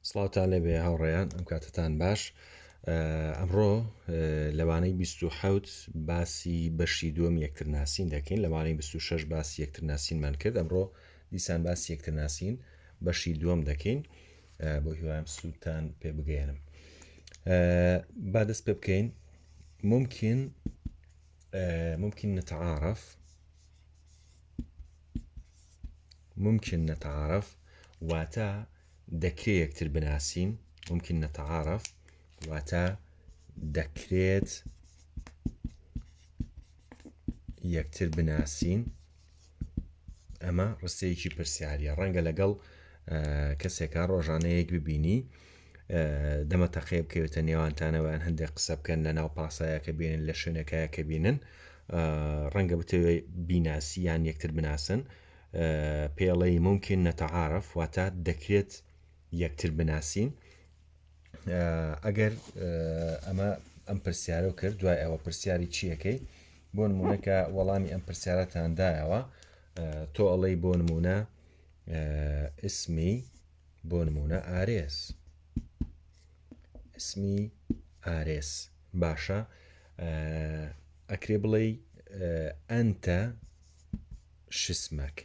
سڵاوتان لەبێ هاوڕێیان ئەم کاتتان باش. ئەمڕۆ لەوانەی 27 باسی بەشی دووەم یەکترناسین دەکەین، لەوانەی 26 باسی یەکترناسینمان کرد. ئەمڕۆ دیسان باسی یەکترناسین بەشی دووەم دەکەین بۆ هیوایم سوودتان پێ بگەێنم. با دەست پێ بکەین. ممكن نتعارف واتە دەکرێت یەکتر بناسین. ممكن نتعارف واتە دەکرێت یەکتر بناسین. ئەمە ڕستەیەکی پرسیاریە. ڕەنگە لەگەڵ کەسێکا ڕۆژانەیەک ببینی، دەمەتەقێ بکەوێتە نێوانتانەوەیان هەندێک قسە بکەن لە ناو پاسایە کە بینن، لە شوێنەکەیە کە بینن، ڕەنگە بتەوێ بیناسی یان یەکتر بناسن. پێڵەی ممكن نتعارف واتە دەکرێت یەکتر بناسین. ئەگەر ئەمە ئەم پرسیارە کرد، دوای ئەوە پرسیاری چیەکەی؟ بۆ نمونەکە وەڵامی ئەم پرسیارەتاندایەوە، تۆ ئەڵەی بۆ نمونە اسمی، بۆ نمونە ئارێز، اسمی ئارێز. باشە، ئەکرێ بڵێ ئەنتە شسمەک،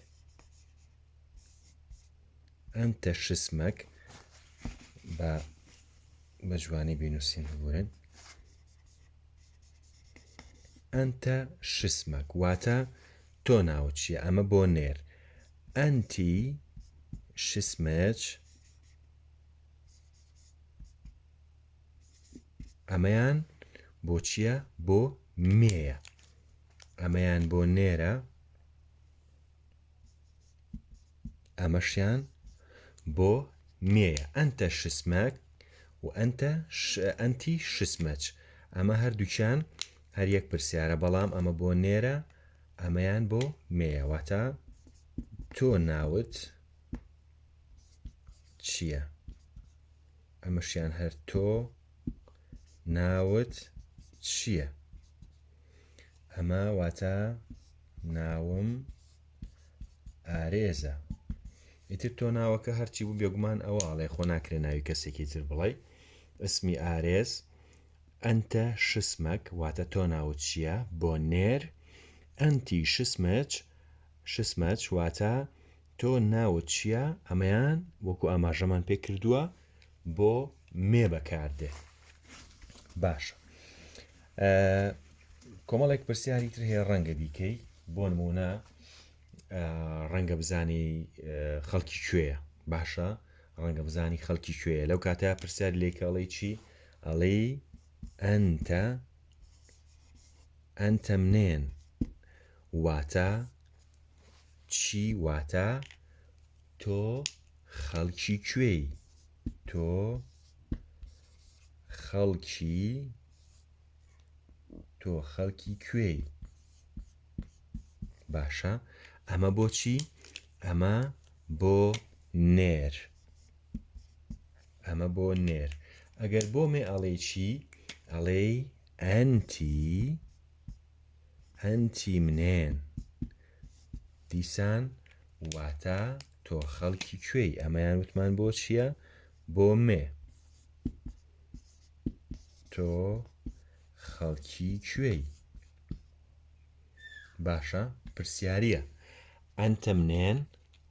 ئەنتە شسمەک. بە جوانی بینوسین ببورن. ئەنتە شسمەک واتە تۆ ناوت چییە؟ ئەمە بۆ نێر. ئەنتی شسمەچ، ئەمەیان بۆ چییە؟ بۆ مێیە. ئەمەیان بۆ نێرە، ئەمەشیان بۆ مێیە. ئەنتە شسمەک و ئەنتی شسمەچ. ئەمە هەردووکیان هەر یەک پرسیارە، بەڵام ئەمە بۆ نێرە، ئەمەیان بۆ مێیە. واتە تۆ ناوت چییە؟ ئەمەشیان هەر تۆ ناوت چییە؟ ئەمە واتە ناوم ئارێزە. ئیتر تۆ ناوەکە هەرچی بوو بێگومان ئەوە ئاڵێ، خۆ ناکرێ ناوی کەسێکی تر بڵێ. اسمی ئارێز. ئەنتە شسمەک واتە تۆ ناوت چییە؟ بۆ نێر. ئەنتی شسمەچ، شسمەچ واتە تۆ ناوت چییە؟ ئەمەیان وەکو ئاماژەمان پێ کردووە بۆ مێ بەکاردێ. باشە، کۆمەڵێک پرسیاری تر هەیە ڕەنگە بیکەی. بۆ نمونە ڕەنگە بزانی خەڵکی کوێیە. باشە، ڕەنگە بزانی خەڵکی کوێیە. لەو کاتەیە پرسیاری لێکە، ئەڵێ چی؟ ئەڵێ ئەنتە منێن واتە چی؟ واتە تۆ خەڵکی کوێی، تۆ خەڵکی کوێی. باشە، ئەمە بۆ چی؟ ئەمە بۆ نێر، ئەمە بۆ نێر. ئەگەر بۆ مێ ئەڵێ چی؟ ئەڵێ ئەنتی منێن. دیسان واتە تۆ خەڵکی کوێی. ئەمەیان وتمان بۆ چییە؟ بۆ مێ. تۆ خەڵکی کوێی. باشە، پرسیاریە. ئەنتە منێن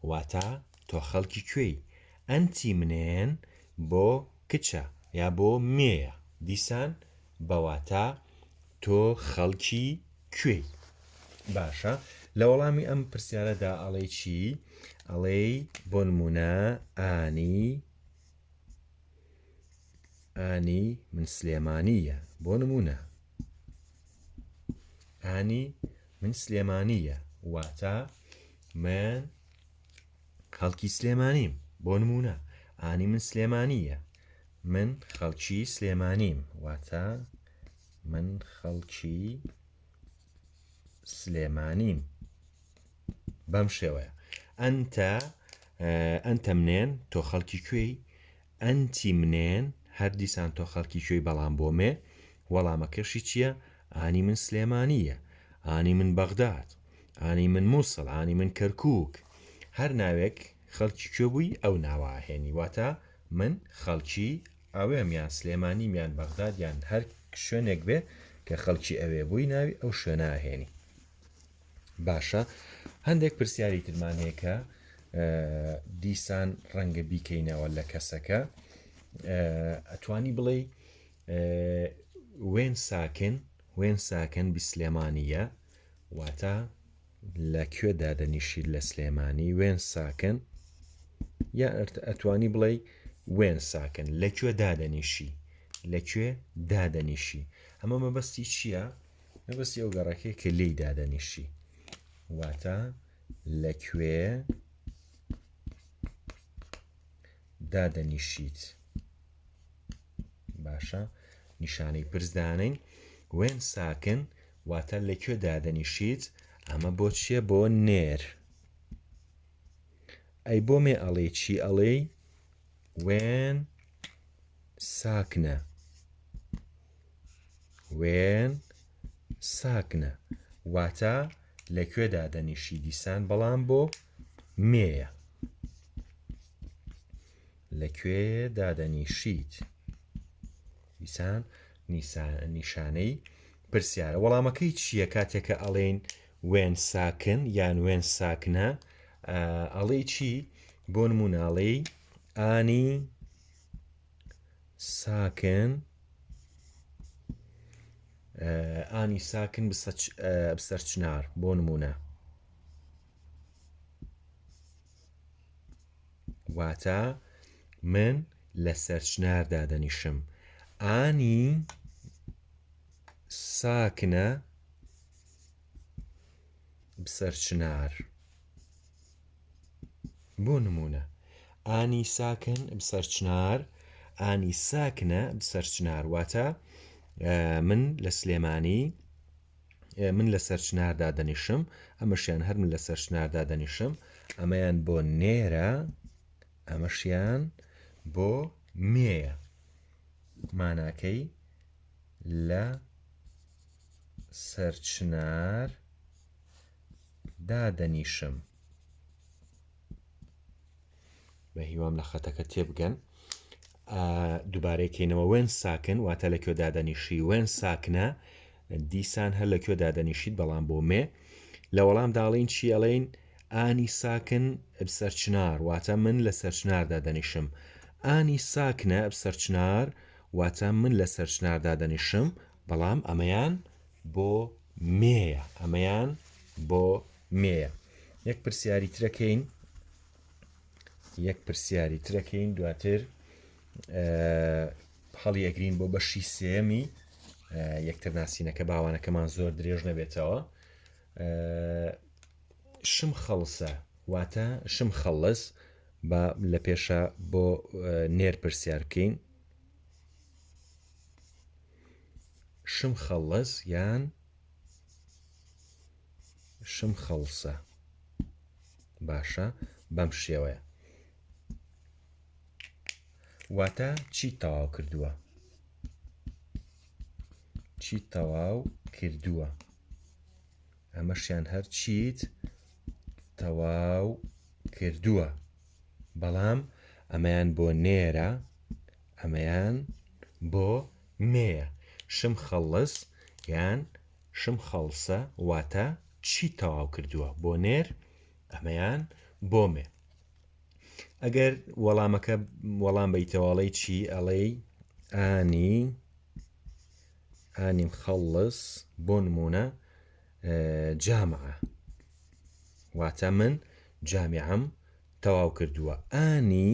واتە تۆ خەڵکی کوێی. ئەنتی منێن بۆ کچە یا بۆ مێیە. دیسان بەواتە تۆ خەڵکی کوێی. باشە، لە وەڵامی ئەم پرسیارەدا ئەڵێ چی؟ ئەڵێ بۆ نمونە ئانی من سلێمانیە. بۆ نمونە ئانی من سلێمانیە واتە من خەڵکی سلێمانیم. بۆ نمونە ئانی من سلێمانیە، من خەڵکی سلێمانیم واتە من خەڵکی سلێمانیم. بەم شێوەیە. ئەنتە منێن تۆ خەڵکی کوێی. ئەنتی منێن هەر دیسان تۆ خەڵکی کوێی، بەڵام بۆ مێ. وەڵامەکەشی چییە؟ ئانی من سلێمانیە، ئانی من بەغداد، ئانی من مووسڵ، ئانی من کەرکووک. هەر ناوێک خەڵکی کوێ بووی ئەو ناوە هێنی، واتە من خەڵکی ئەوێم یان سلێمانی یان بەغداد یان هەر شوێنێک بێ کە خەڵکی ئەوێ بووی ناوی ئەو شوێنە ئاهێنی. باشە هەندێک پرسیاری ترمان هەیە کە دیسان ڕەنگە بیکەینەوە لە کەسەکە. ئەتوانی بڵێ وێن ساکن بی سلێمانیە واتە لەکوێ دادەنیشید لە سلێمانی وێن ساکن، یا ئەتوانی بڵێ وێن ساکن لەکوێ دادەنیشی. ئەمە مەبەستی چییە؟ مەبەستی ئەو گەڕەکەی کە لێی دادەنیشی واتە لەکوێ دادەنیشیت. باشە نیشانەی پرسدانین وێن ساکن واتە لەکوێ دادەنیشیت. ئەمە بۆ چییە؟ بۆ نێر. ئەی بۆ مێ ئەڵێ چی؟ ئەڵێ وێن ساکنە واتە لەکوێ دادەنیشی دیسان، بەڵام بۆ مێیە. لەکوێ دادەنیشیت دیسان نیشانەی پرسیارە. وەڵامەکەی چییە کاتێکە ئەڵێن وێن ساکن یان وێن ساکنە؟ ئەڵێ چی؟ بۆ نموناڵێ ئانی ساکن بسەر چنار. بۆ نمونە واتە من لەسەر چنار دادەنیشم. ئانی ساکنە بسەر چنار. بۆ نمونە ئانی ساکن بسەر چنار، ئانی ساکنە بسەر چنار واتە من لە سلێمانی من لەسەر چنار دادەنیشم، ئەمەشیان هەر من لەسەر چنار دادەنیشم. ئەمەیان بۆ نێرە، ئەمەشیان بۆ مێیە. ماناکەی لە سەر چنار دادەنیشم. بە هیوام لە خەتەکە تێبگەن. دووبارەیەکەینەوە وێن ساکن واتە لەکوێ دادەنیشی. وێن ساکنە دیسان هەر لەکوێ دادەنیشیت بەڵام بۆ مێ. لە وەڵام داڵین چی؟ ئەڵێن ئانی ساکن بسەر چنار واتە من لەسەر چنار دادەنیشم. ئانی ساکنە بسەر چنار واتە من لەسەر چنار دادەنیشم، بەڵام ئەمەیان بۆ مێیە. یەک پرسیاری ترەکەین دواتر هەڵیەگرین بۆ بەشی سێمی یەکتر ناسینەکە باوانەکەمان زۆر درێژ نەبێتەوە. شم خەڵسە واتە شم خەڵس. بە لە پێشە بۆ نێر پرسیار بکەین. شم خەڵس یان شم خەڵسە. باشە بەم شێوەیە واتە چی تەواو کردووە. ئەمەشیان هەر چیت تەواو کردووە، بەڵام ئەمەیان بۆ نێرە، ئەمەیان بۆ مێیە. شم خەڵس یان شم خەڵسە واتە چی تەواو کردووە، بۆ نێر، ئەمەیان بۆ مێ. ئەگەر وەڵامەکە وەڵام بیتەوەڵی چی؟ ئەڵێ ئانی مخەڵس بۆ نمونە جامعە واتە من جامیعەم تەواو کردووە. ئانی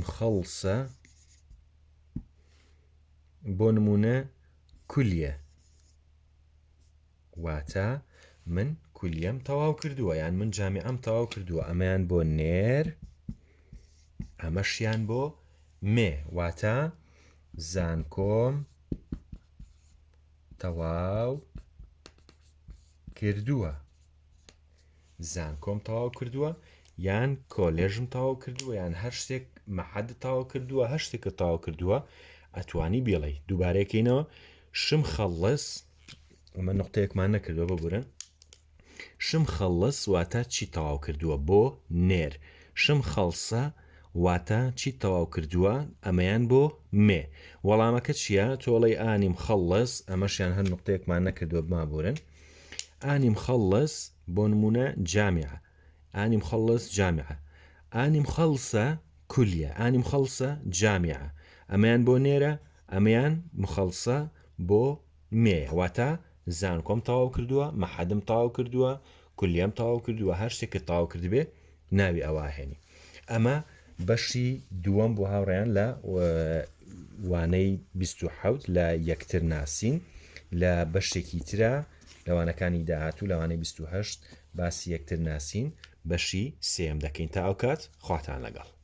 مخەڵسە بۆ نمونە کولیە واتە من کولیەم تەواو کردووە یان من جامیعەم تەواو کردووە. ئەمەیان بۆ نێر، ئەمەشیان بۆ مێ واتە زانکۆم تەواو کردووە. زانکۆم تەواو کردووە یان کۆلێژم تەواو کردووە یان هەر شتێک مەحەد تەواو کردووە، هەر شتێکە تەواو کردووە ئەتوانی بێڵێ. دووبارەیەکەینەوە شم خەڵس، ئەمە نقطەیەکمان نەکردووە ببورن. شم خەڵس واتە چی تەواو کردووە، بۆ نێر. شم خەڵسە واتە چی تەواو کردووە ئەمەیان بۆ مێ وەڵامەکە چییە تۆڵی ئانی مخەڵڵس ئەمەشیان هەر نقطەیەکمان نەکردووە بمابورن ئانی مخەڵڵس بۆ نمونە جامعە ئانی مخەڵڵس جامعە ئانی مخەڵسە کولیە ئانی مخەڵسە جامعە ئەمەیان بۆ نێرە ئەمەیان مخەڵسە بۆ مێ واتە زانکۆم تەواو کردووە مەحەدم تەواو کردووە کولیەم تەواو کردووە هەر شتێکت تەواو کردبێ ناوی ئەواهێنی ئەمە بەشی دووەم بۆ هاوڕێیان لە وانەی 27 لە یەکتر ناسین لە بەشێکی ترە لەوانەکانی داهاتوو لەوانەی 28 باسی یەکتر ناسین بەشی سێم دەکەین تا ئەو کات خواتان لەگەڵ